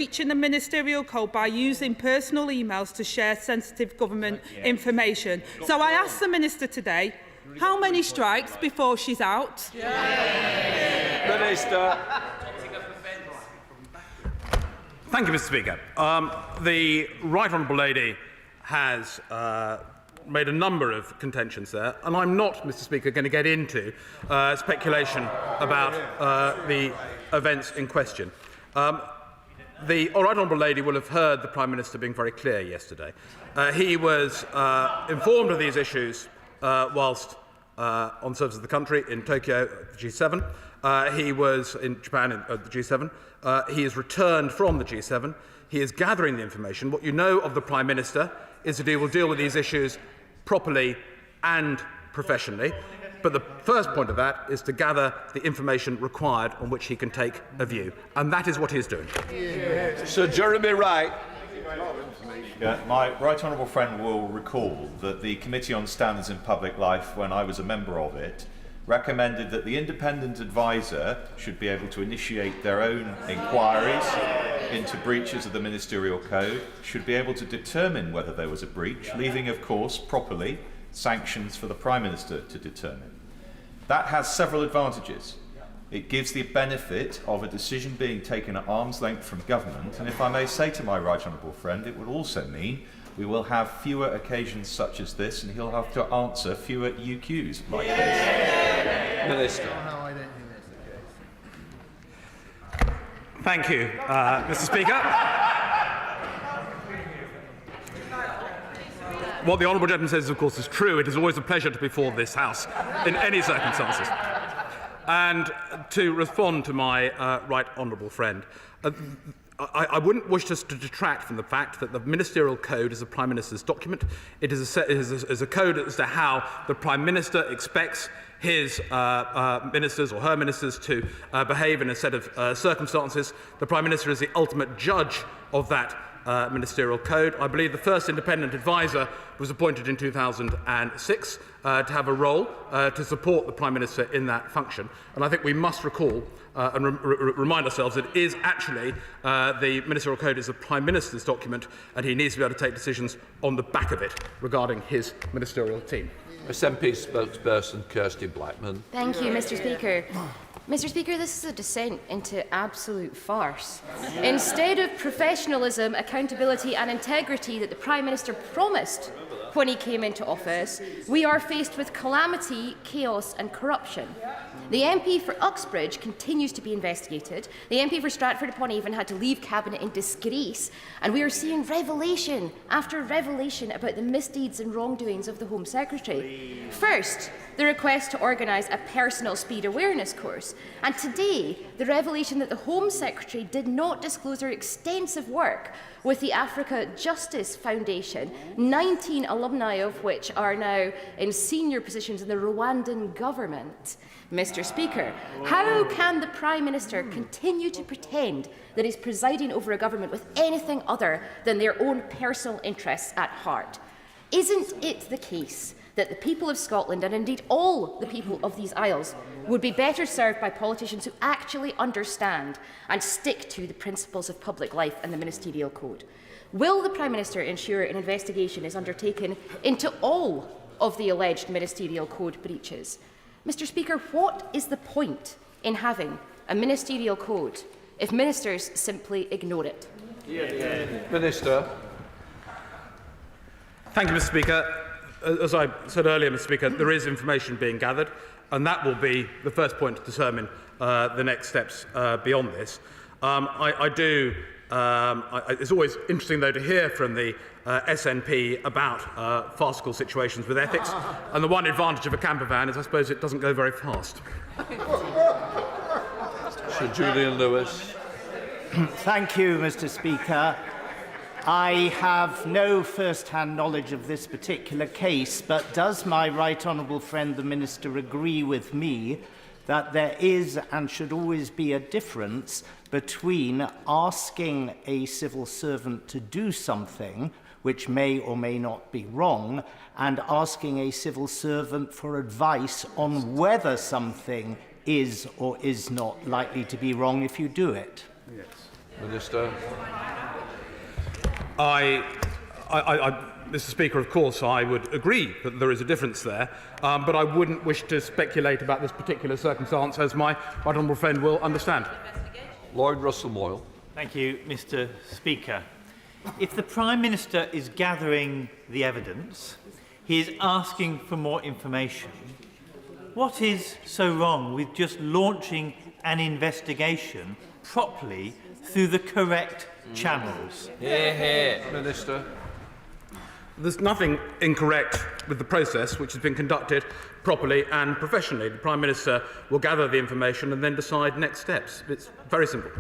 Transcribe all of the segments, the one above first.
breaching the Ministerial Code by using personal emails to share sensitive government information. So I asked the Minister today, how many strikes before she's out? Minister. Thank you, Mr. Speaker. The Right Honourable Lady has made a number of contentions there, and I'm not, Mr. Speaker, going to get into speculation about the events in question. The Right Honourable Lady will have heard the Prime Minister being very clear yesterday. He was informed of these issues whilst on service of the country in Tokyo at the G7. He was in Japan at the G7. He has returned from the G7. He is gathering the information. What you know of the Prime Minister is that he will deal with these issues properly and professionally. But the first point of that is to gather the information required on which he can take a view. And that is what he is doing. Sir Jeremy Wright. My right honourable friend will recall that the Committee on Standards in Public Life, when I was a member of it, recommended that the independent advisor should be able to initiate their own inquiries into breaches of the Ministerial Code, should be able to determine whether there was a breach, leaving, of course, properly sanctions for the Prime Minister to determine. That has several advantages. It gives the benefit of a decision being taken at arm's length from government, and if I may say to my right honourable friend, it would also mean we will have fewer occasions such as this, and he'll have to answer fewer UQs like this. Minister. Thank you, Mr. Speaker. What the Honourable Gentleman says, of course, is true. It is always a pleasure to be before this House in any circumstances. And to respond to my right honourable friend, I wouldn't wish us to detract from the fact that the Ministerial Code is a Prime Minister's document. It is a code as to how the Prime Minister expects his ministers or her ministers to behave in a set of circumstances. The Prime Minister is the ultimate judge of that Ministerial Code. I believe the first independent advisor was appointed in 2006 to have a role to support the Prime Minister in that function. And I think we must recall and remind ourselves that it is actually the Ministerial Code is a Prime Minister's document, and he needs to be able to take decisions on the back of it regarding his ministerial team. SNP spokesperson Kirsty Blackman. Thank you, Mr. Speaker. Mr. Speaker, this is a descent into absolute farce. Instead of professionalism, accountability and integrity that the Prime Minister promised when he came into office, we are faced with calamity, chaos and corruption. The MP for Uxbridge continues to be investigated. The MP for Stratford-upon-Avon had to leave Cabinet in disgrace, and we are seeing revelation after revelation about the misdeeds and wrongdoings of the Home Secretary. First, the request to organise a personal speed awareness course, and today the revelation that the Home Secretary did not disclose her extensive work with the Africa Justice Foundation, 19 alumni of which are now in senior positions in the Rwandan government. Mr. Speaker, how can the Prime Minister continue to pretend that he's presiding over a government with anything other than their own personal interests at heart? Isn't it the case that the people of Scotland, and indeed all the people of these Isles, would be better served by politicians who actually understand and stick to the principles of public life and the Ministerial Code? Will the Prime Minister ensure an investigation is undertaken into all of the alleged Ministerial Code breaches? Mr. Speaker, what is the point in having a Ministerial Code if ministers simply ignore it? Minister. Thank you, Mr. Speaker. As I said earlier, Mr. Speaker, there is information being gathered, and that will be the first point to determine the next steps beyond this. It's always interesting, though, to hear from the SNP about farcical situations with ethics, and the one advantage of a camper van is, I suppose, it doesn't go very fast. Sir Julian Lewis. Thank you, Mr. Speaker. I have no first-hand knowledge of this particular case, but does my right honourable friend the Minister agree with me that there is and should always be a difference between asking a civil servant to do something which may or may not be wrong, and asking a civil servant for advice on whether something is or is not likely to be wrong if you do it? Yes. Minister. Mr. Speaker, of course, I would agree that there is a difference there, but I wouldn't wish to speculate about this particular circumstance, as my right honourable friend will understand. Lord Russell-Moyle. Thank you, Mr. Speaker. If the Prime Minister is gathering the evidence, he is asking for more information. What is so wrong with just launching an investigation properly through the correct channels? Minister. There's nothing incorrect with the process, which has been conducted properly and professionally. The Prime Minister will gather the information and then decide next steps. It's very simple.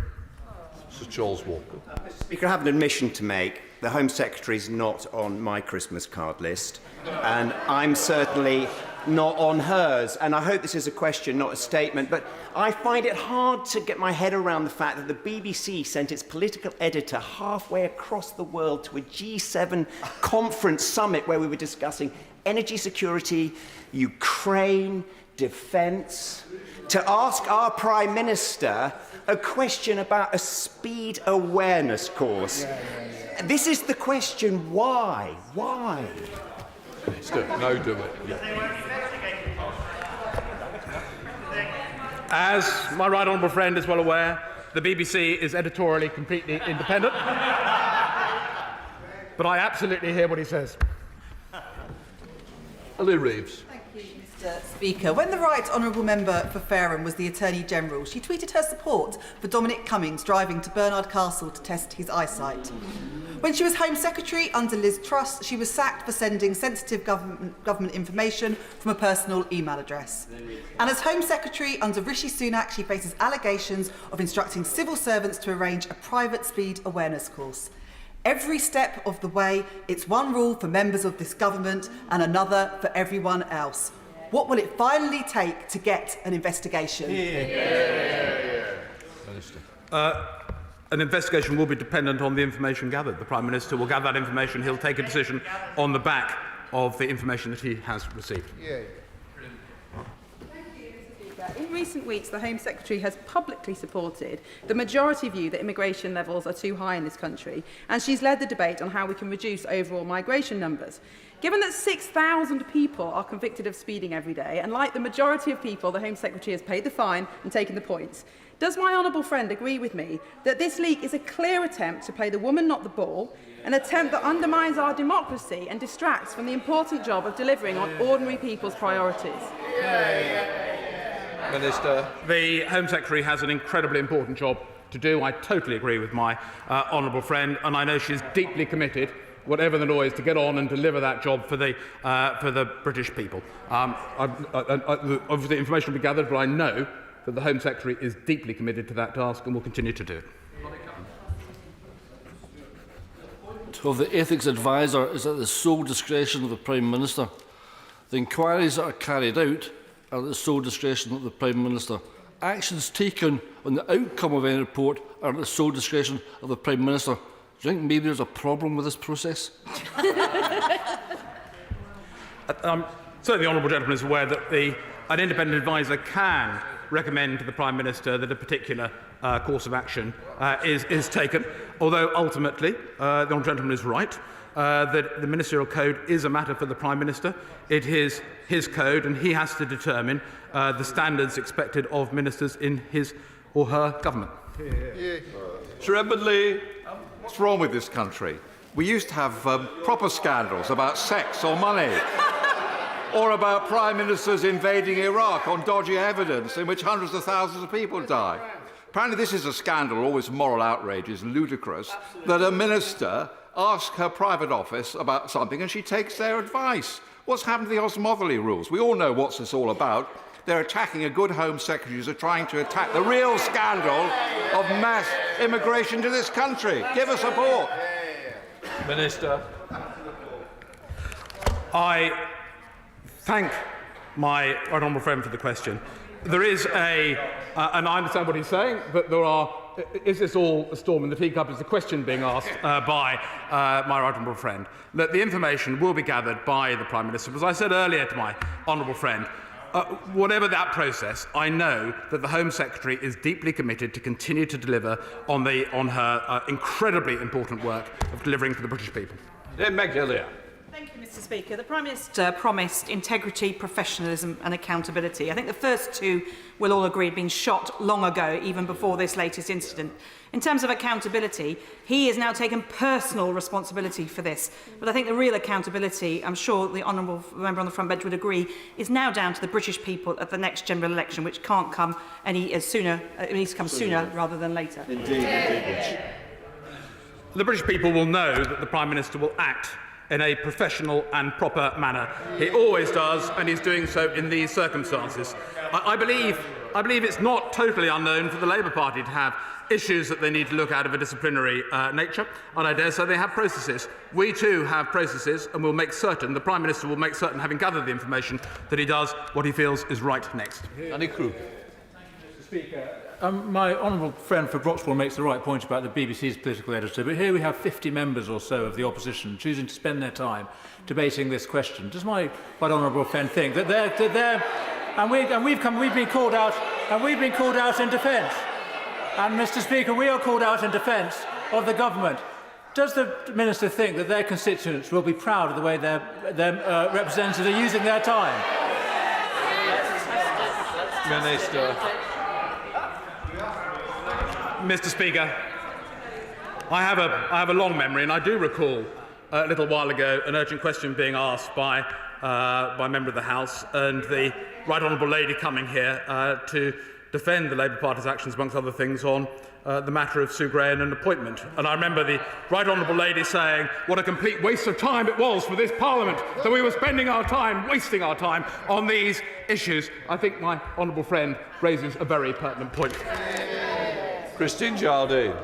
Sir Charles Walker. Mr. Speaker, I have an admission to make. The Home Secretary is not on my Christmas card list, and I'm certainly not on hers. And I hope this is a question, not a statement, but I find it hard to get my head around the fact that the BBC sent its political editor halfway across the world to a G7 conference summit where we were discussing energy security, Ukraine, defence, to ask our Prime Minister a question about a speed awareness course. This is the question, why? Why? Minister, no, do it. As my right honourable friend is well aware, the BBC is editorially completely independent. But I absolutely hear what he says. Ellie Reeves. Thank you, Mr. Speaker. When the Right Honourable Member for Fareham was the Attorney General, she tweeted her support for Dominic Cummings driving to Bernard Castle to test his eyesight. When she was Home Secretary under Liz Truss, she was sacked for sending sensitive government information from a personal email address. And as Home Secretary under Rishi Sunak, she faces allegations of instructing civil servants to arrange a private speed awareness course. Every step of the way, it's one rule for members of this government and another for everyone else. What will it finally take to get an investigation? Minister. An investigation will be dependent on the information gathered. The Prime Minister will gather that information. He'll take a decision on the back of the information that he has received. In recent weeks, the Home Secretary has publicly supported the majority view that immigration levels are too high in this country, and she's led the debate on how we can reduce overall migration numbers. Given that 6,000 people are convicted of speeding every day, and like the majority of people, the Home Secretary has paid the fine and taken the points, does my honourable friend agree with me that this leak is a clear attempt to play the woman not the ball, an attempt that undermines our democracy and distracts from the important job of delivering on ordinary people's priorities? Minister. The Home Secretary has an incredibly important job to do. I totally agree with my honourable friend, and I know she's deeply committed, whatever the noise, to get on and deliver that job for the British people. Obviously, information will be gathered, but I know that the Home Secretary is deeply committed to that task and will continue to do it. Of the ethics advisor is at the sole discretion of the Prime Minister. The inquiries that are carried out are at the sole discretion of the Prime Minister. Actions taken on the outcome of any report are at the sole discretion of the Prime Minister. Do you think maybe there's a problem with this process? Certainly the honourable gentleman is aware that an independent adviser can recommend to the Prime Minister that a particular course of action is taken, although ultimately the honourable gentleman is right that the Ministerial Code is a matter for the Prime Minister. It is his code and he has to determine the standards expected of ministers in his or her government. Sir Edmund Lee. What's wrong with this country? We used to have proper scandals about sex or money. Or about Prime Ministers invading Iraq on dodgy evidence in which hundreds of thousands of people die. Apparently this is a scandal, all this moral outrage is ludicrous, that a minister asks her private office about something and she takes their advice. What's happened to the Osmovoly rules? We all know what's this all about. They're attacking a good Home Secretary who's trying to attack the real scandal of mass immigration to this country. Give us support. Minister. I thank my right honourable friend for the question. There is and I understand what he's saying, but there are, is this all a storm in the teacup? Is the question being asked by my right honourable friend. That the information will be gathered by the Prime Minister. As I said earlier to my honourable friend, whatever that process, I know that the Home Secretary is deeply committed to continue to deliver on her incredibly important work of delivering for the British people. Meg Hillier. Thank you, Mr. Speaker. The Prime Minister promised integrity, professionalism and accountability. I think the first two, we'll all agree, have been shot long ago, even before this latest incident. In terms of accountability, he has now taken personal responsibility for this. But I think the real accountability, I'm sure the honourable member on the front bench would agree, is now down to the British people at the next general election, which can't come sooner. It needs to come sooner rather than later. Indeed. The British people will know that the Prime Minister will act in a professional and proper manner. He always does, and he's doing so in these circumstances. I believe it's not totally unknown for the Labour Party to have issues that they need to look at of a disciplinary nature, and I dare say they have processes. We too have processes, and we'll make certain, the Prime Minister will make certain, having gathered the information, that he does what he feels is right next. Annie Crew. Mr. Speaker, my honourable friend for Broxwell makes the right point about the BBC's political editor, but here we have 50 members or so of the opposition choosing to spend their time debating this question. Does my right honourable friend think that we've been called out in defence? And, Mr. Speaker, we are called out in defence of the government. Does the Minister think that their constituents will be proud of the way their representatives are using their time? Minister. Mr. Speaker, I have a long memory, and I do recall a little while ago an urgent question being asked by a member of the House, and the right honourable lady coming here to defend the Labour Party's actions, amongst other things, on the matter of Sue Gray and an appointment. And I remember the right honourable lady saying what a complete waste of time it was for this Parliament that we were spending our time, wasting our time on these issues. I think my honourable friend raises a very pertinent point. Christine Jardine.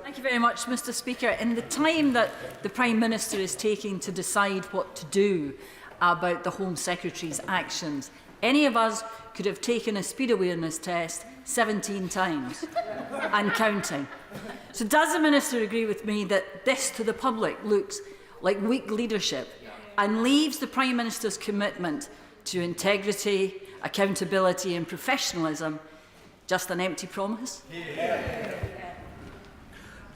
Thank you very much, Mr. Speaker. In the time that the Prime Minister is taking to decide what to do about the Home Secretary's actions, any of us could have taken a speed awareness test 17 times and counting. So does the Minister agree with me that this to the public looks like weak leadership and leaves the Prime Minister's commitment to integrity, accountability and professionalism just an empty promise?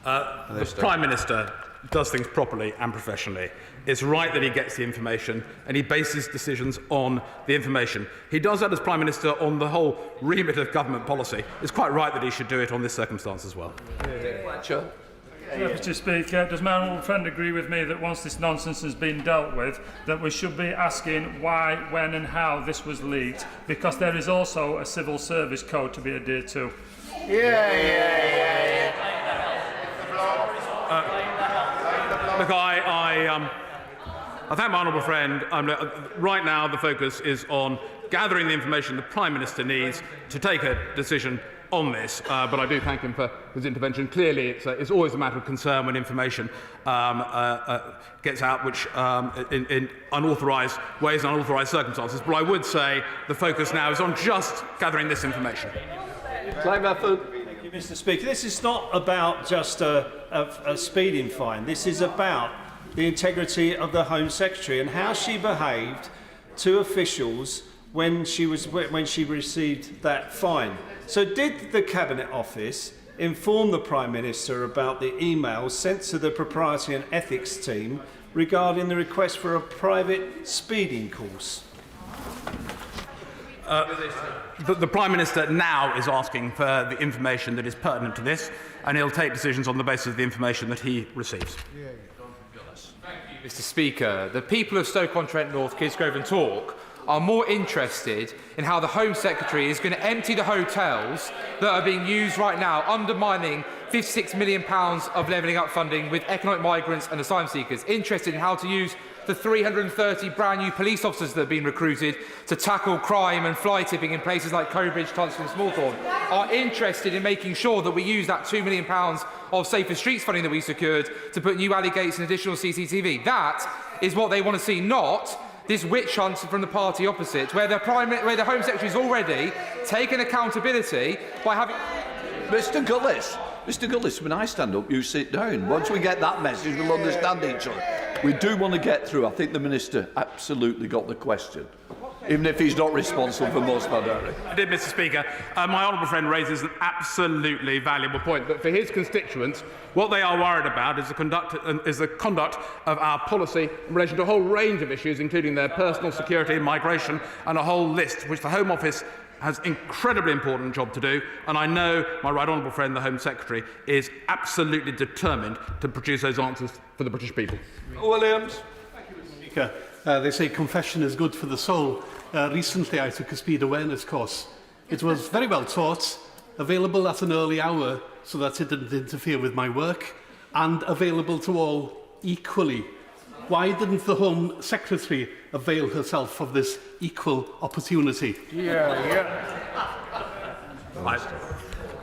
The Prime Minister does things properly and professionally. It's right that he gets the information and he bases decisions on the information. He does that as Prime Minister on the whole remit of government policy. It's quite right that he should do it on this circumstance as well. Mr. Speaker, does my honourable friend agree with me that once this nonsense has been dealt with, that we should be asking why, when and how this was leaked, because there is also a civil service code to be adhered to? Look, I thank my honourable friend. Right now, the focus is on gathering the information the Prime Minister needs to take a decision on this. But I do thank him for his intervention. Clearly, it's always a matter of concern when information gets out, which in unauthorised ways and unauthorised circumstances. But I would say the focus now is on just gathering this information. Thank you, Mr. Speaker. This is not about just a speeding fine. This is about the integrity of the Home Secretary and how she behaved to officials when she received that fine. So did the Cabinet Office inform the Prime Minister about the emails sent to the Propriety and Ethics team regarding the request for a private speeding course? The Prime Minister now is asking for the information that is pertinent to this, and he'll take decisions on the basis of the information that he receives. Mr. Speaker, the people of Stoke-on-Trent North, Kidsgrove and Tork are more interested in how the Home Secretary is going to empty the hotels that are being used right now, undermining £56 million of levelling up funding with economic migrants and asylum seekers, interested in how to use the 330 brand new police officers that have been recruited to tackle crime and fly tipping in places like Cobridge, Tunstall and Smallthorne, are interested in making sure that we use that £2 million of Safer Streets funding that we secured to put new alley gates and additional CCTV. That is what they want to see, not this witch hunt from the party opposite, where the Home Secretary has already taken accountability by having... Mr. Gullis, when I stand up, you sit down. Once we get that message, we'll understand each other. We do want to get through. I think the Minister absolutely got the question. even if he's not responsible for most of our dairy. I did, Mr. Speaker. My honourable friend raises an absolutely valuable point, but for his constituents, what they are worried about is the conduct of our policy in relation to a whole range of issues, including their personal security, migration, and a whole list, which the Home Office has an incredibly important job to do, and I know my right honourable friend, the Home Secretary, is absolutely determined to produce those answers for the British people. Williams. Thank you, Mr. Speaker. They say confession is good for the soul. Recently, I took a speed awareness course. It was very well taught, available at an early hour so that it didn't interfere with my work, and available to all equally. Why didn't the Home Secretary avail herself of this equal opportunity?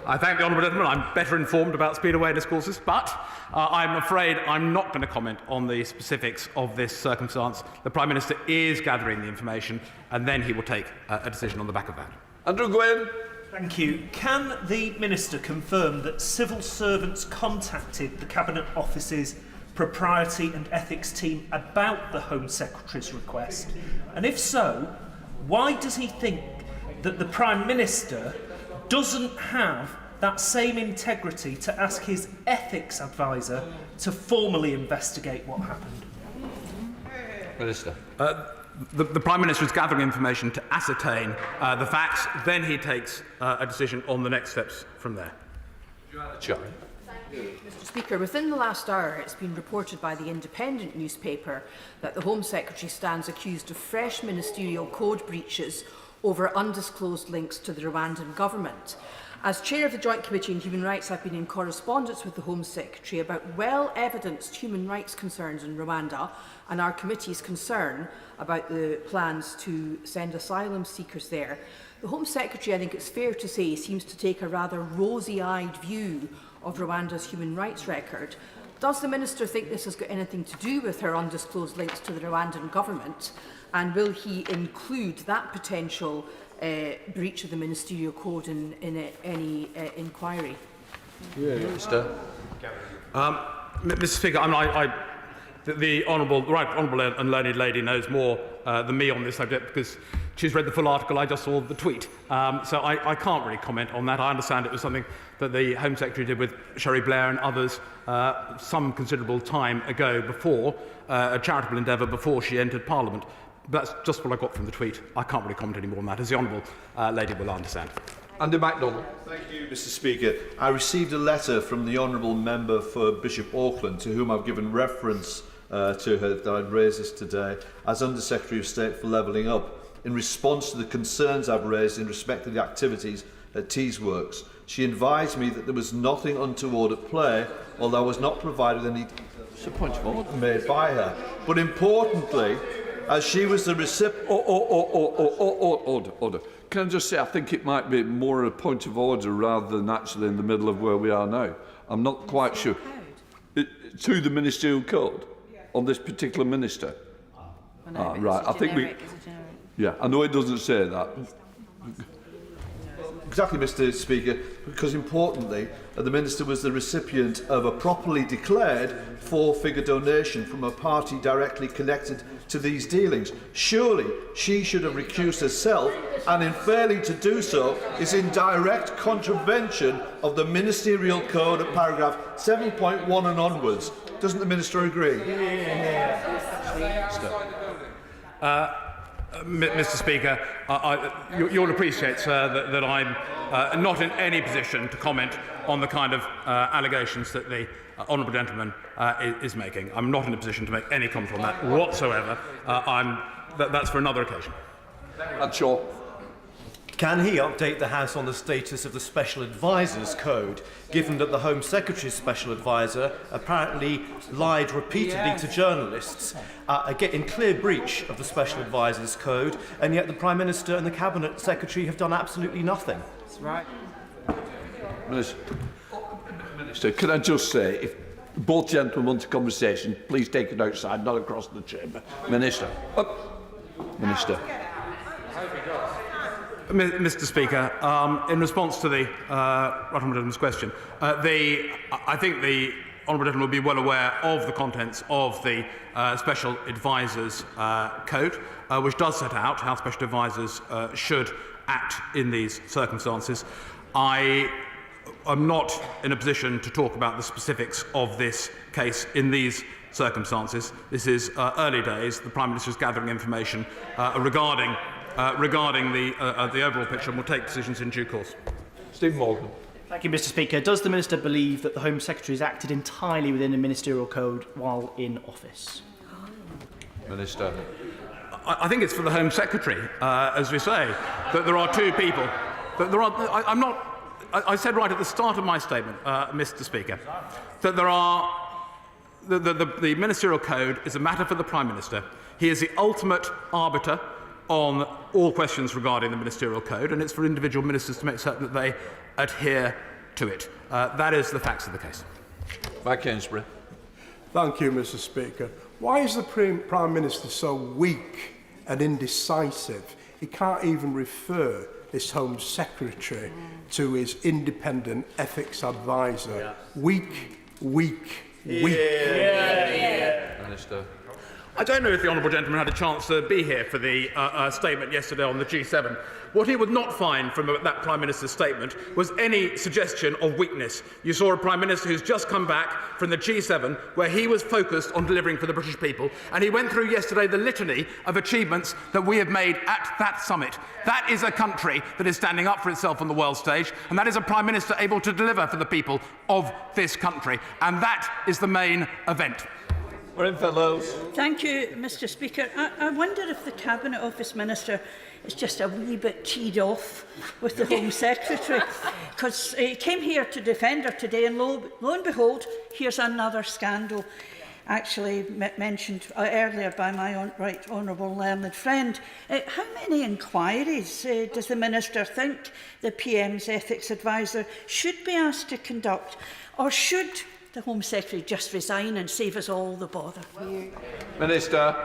I thank the honourable gentleman. I'm better informed about speed awareness courses, but I'm afraid I'm not going to comment on the specifics of this circumstance. The Prime Minister is gathering the information, and then he will take a decision on the back of that. Andrew Gwynn. Thank you. Can the Minister confirm that civil servants contacted the Cabinet Office's Propriety and Ethics team about the Home Secretary's request? And if so, why does he think that the Prime Minister doesn't have that same integrity to ask his ethics advisor to formally investigate what happened? Minister. The Prime Minister is gathering information to ascertain the facts, then he takes a decision on the next steps from there. Mr. Speaker, within the last hour, it's been reported by the Independent newspaper that the Home Secretary stands accused of fresh ministerial code breaches over undisclosed links to the Rwandan government. As Chair of the Joint Committee on Human Rights, I've been in correspondence with the Home Secretary about well-evidenced human rights concerns in Rwanda and our committee's concern about the plans to send asylum seekers there. The Home Secretary, I think it's fair to say, seems to take a rather rosy-eyed view of Rwanda's human rights record. Does the Minister think this has got anything to do with her undisclosed links to the Rwandan government? And will he include that potential breach of the Ministerial Code in any inquiry? Minister. Mr. Speaker, the right honourable and learned lady knows more than me on this subject because she's read the full article. I just saw the tweet, so I can't really comment on that. I understand it was something that the Home Secretary did with Sherry Blair and others some considerable time ago, before a charitable endeavour before she entered Parliament. That's just what I got from the tweet. I can't really comment any more on that, as the honourable lady will understand. Andy MacDonald. Thank you, Mr. Speaker. I received a letter from the Honourable Member for Bishop Auckland, to whom I've given reference to her that I'd raised this today as Under Secretary of State for Levelling Up, in response to the concerns I've raised in respect to the activities at Teesworks. She advised me that there was nothing untoward at play, although I was not provided any details made by her. But importantly, as she was the recipient... Order. Can I just say, I think it might be more a point of order rather than actually in the middle of where we are now. I'm not quite sure. To the Ministerial Code on this particular minister? Right, I think we... Yeah, I know it doesn't say that. Exactly, Mr. Speaker, because importantly, the Minister was the recipient of a properly declared four-figure donation from a party directly connected to these dealings. Surely she should have recused herself, and in failing to do so is in direct contravention of the Ministerial Code at paragraph 7.1 and onwards. Doesn't the Minister agree? Mr. Speaker, you'll appreciate, sir, that I'm not in any position to comment on the kind of allegations that the honourable gentleman is making. I'm not in a position to make any comment on that whatsoever. That's for another occasion. Sure. Can he update the House on the status of the Special Advisers Code, given that the Home Secretary's Special Adviser apparently lied repeatedly to journalists, in clear breach of the Special Advisers Code, and yet the Prime Minister and the Cabinet Secretary have done absolutely nothing? That's right. Minister, can I just say, if both gentlemen want a conversation, please take it outside, not across the chamber. Minister. Minister. Mr. Speaker, in response to the right honourable gentleman's question, I think the honourable gentleman will be well aware of the contents of the Special Advisers Code, which does set out how Special Advisers should act in these circumstances. I am not in a position to talk about the specifics of this case in these circumstances. This is early days. The Prime Minister is gathering information regarding the overall picture and will take decisions in due course. Stephen Morgan. Thank you, Mr. Speaker. Does the Minister believe that the Home Secretary has acted entirely within the Ministerial Code while in office? Minister. I think it's for the Home Secretary, as we say, that there are two people. That there are. I said right at the start of my statement, Mr. Speaker, that there are. The Ministerial Code is a matter for the Prime Minister. He is the ultimate arbiter on all questions regarding the Ministerial Code, and it's for individual ministers to make certain that they adhere to it. That is the facts of the case. Mike Kingsbury. Thank you, Mr. Speaker. Why is the Prime Minister so weak and indecisive? He can't even refer this Home Secretary to his independent ethics advisor. Yeah. Weak. Minister. I don't know if the honourable gentleman had a chance to be here for the statement yesterday on the G7. What he would not find from that Prime Minister's statement was any suggestion of weakness. You saw a Prime Minister who's just come back from the G7 where he was focused on delivering for the British people, and he went through yesterday the litany of achievements that we have made at that summit. That is a country that is standing up for itself on the world stage, and that is a Prime Minister able to deliver for the people of this country, and that is the main event. Thank you, Mr. Speaker. I wonder if the Cabinet Office Minister is just a wee bit teed off with the Home Secretary, because he came here to defend her today, and lo and behold, here's another scandal, actually mentioned earlier by my right honourable learned friend. How many inquiries does the Minister think the PM's ethics advisor should be asked to conduct, or should the Home Secretary just resign and save us all the bother? Minister.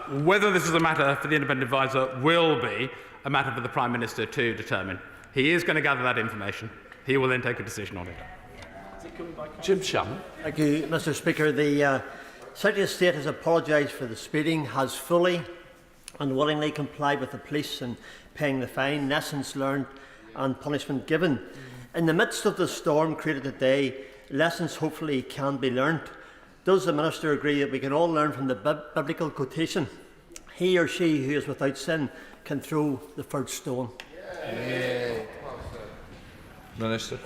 Whether this is a matter for the independent advisor will be a matter for the Prime Minister to determine. He is going to gather that information. He will then take a decision on it. Jim Shannon. Thank you, Mr. Speaker. The Secretary of State has apologised for the speeding, has fully and willingly complied with the police in paying the fine, lessons learned and punishment given. In the midst of the storm created today, lessons hopefully can be learned. Does the Minister agree that we can all learn from the biblical quotation, he or she who is without sin can throw the first stone? Yeah. Minister.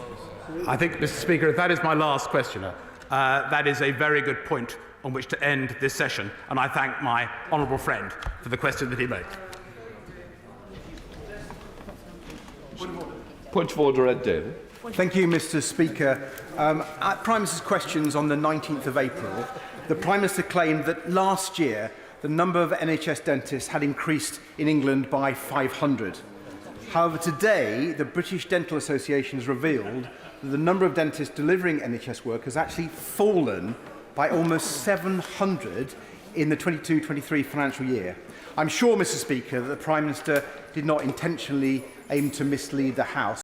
I think, Mr. Speaker, if that is my last question, that is a very good point on which to end this session, and I thank my honourable friend for the question that he made. Point of order, Ed David. Thank you, Mr. Speaker. At Prime Minister's questions on the 19th of April, the Prime Minister claimed that last year the number of NHS dentists had increased in England by 500. However, today the British Dental Association has revealed that the number of dentists delivering NHS work has actually fallen by almost 700 in the 22-23 financial year. I'm sure, Mr. Speaker, that the Prime Minister did not intentionally aim to mislead the House.